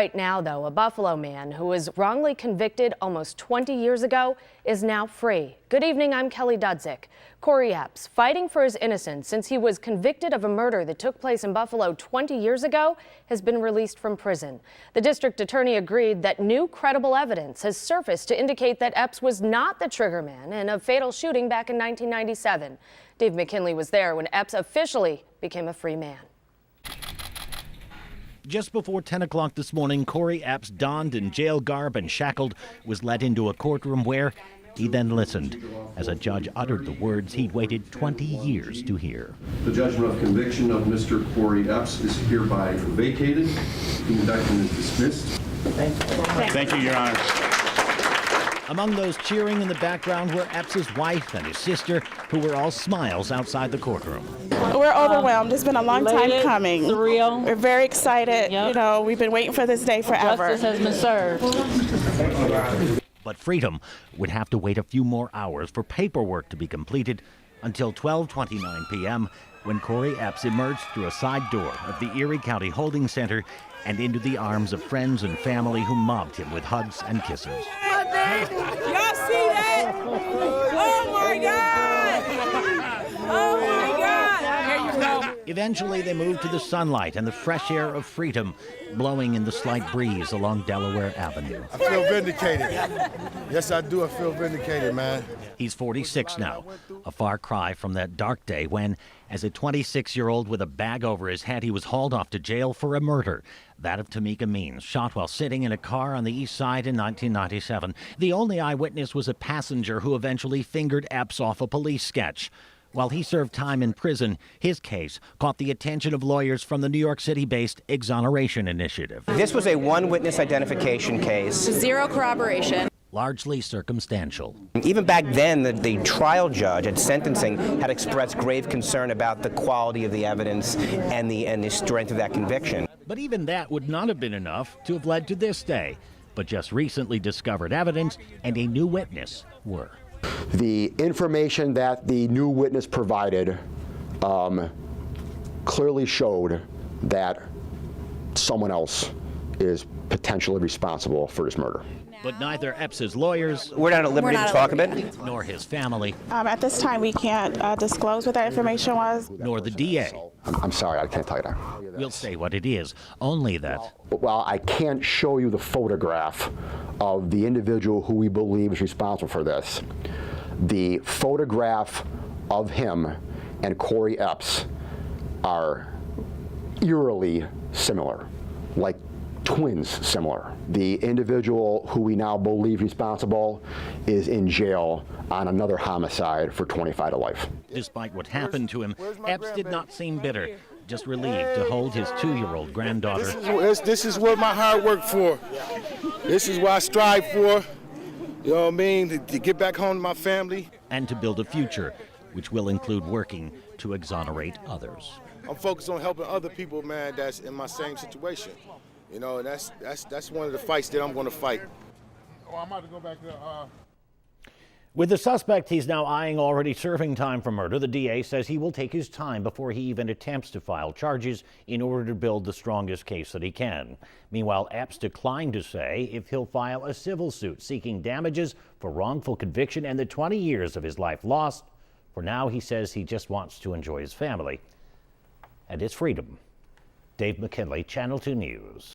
Right now, though, a Buffalo man who was wrongly convicted almost 20 years ago is now free. Good evening, I'm Kelly Dudzik. Cory Epps, fighting for his innocence since he was convicted of a murder that took place in Buffalo 20 years ago, has been released from prison. The district attorney agreed that new credible evidence has surfaced to indicate that Epps was not the triggerman in a fatal shooting back in 1997. Dave McKinley was there when Epps officially became a free man. Just before 10 o'clock this morning, Cory Epps, donned in jail garb and shackled, was led into a courtroom where he then listened as a judge uttered the words he'd waited 20 years to hear. The judgment of conviction of Mr. Cory Epps is hereby vacated. The indictment is dismissed. Thank you, Your Honor. Among those cheering in the background were Epps' wife and his sister, who were all smiles outside the courtroom. We're overwhelmed. It's been a long time coming. Surreal. We're very excited. Yep. You know, we've been waiting for this day forever. Justice has been served. But freedom would have to wait a few more hours for paperwork to be completed until 12:29 p.m. when Cory Epps emerged through a side door of the Erie County Holding Center and into the arms of friends and family who mobbed him with hugs and kisses. Y'all see that? Oh my God! Oh my God! Here you go. Eventually, they moved to the sunlight and the fresh air of freedom, blowing in the slight breeze along Delaware Avenue. I feel vindicated. Yes, I do. I feel vindicated, man. He's 46 now, a far cry from that dark day when, as a 26-year-old with a bag over his head, he was hauled off to jail for a murder, that of Tamika Means, shot while sitting in a car on the east side in 1997. The only eyewitness was a passenger who eventually fingered Epps off a police sketch. While he served time in prison, his case caught the attention of lawyers from the New York City-based Exoneration Initiative. This was a one-witness identification case. Zero corroboration. Largely circumstantial. Even back then, the trial judge at sentencing had expressed grave concern about the quality of the evidence and the strength of that conviction. But even that would not have been enough to have led to this day. But just recently discovered evidence and a new witness were. The information that the new witness provided clearly showed that someone else is potentially responsible for this murder. But neither Epps' lawyers, we're not at liberty to talk about it, nor his family, At this time, we can't disclose what that information was. nor the DA. I'm sorry, I can't tell you that. We'll say what it is, only that. Well, I can't show you the photograph of the individual who we believe is responsible for this. The photograph of him and Cory Epps are eerily similar, like twins similar. The individual who we now believe responsible is in jail on another homicide for 25 to life. Despite what happened to him, Epps did not seem bitter, just relieved to hold his 2-year-old granddaughter. This is what my hard work for. This is what I strive for. You know what I mean? To get back home to my family. And to build a future, which will include working to exonerate others. I'm focused on helping other people, man, that's in my same situation. You know, and that's one of the fights that I'm going to fight. Oh, I'm about to go back to With the suspect he's now eyeing already serving time for murder, the DA says he will take his time before he even attempts to file charges in order to build the strongest case that he can. Meanwhile, Epps declined to say if he'll file a civil suit seeking damages for wrongful conviction and the 20 years of his life lost. For now, he says he just wants to enjoy his family and his freedom. Dave McKinley, Channel 2 News.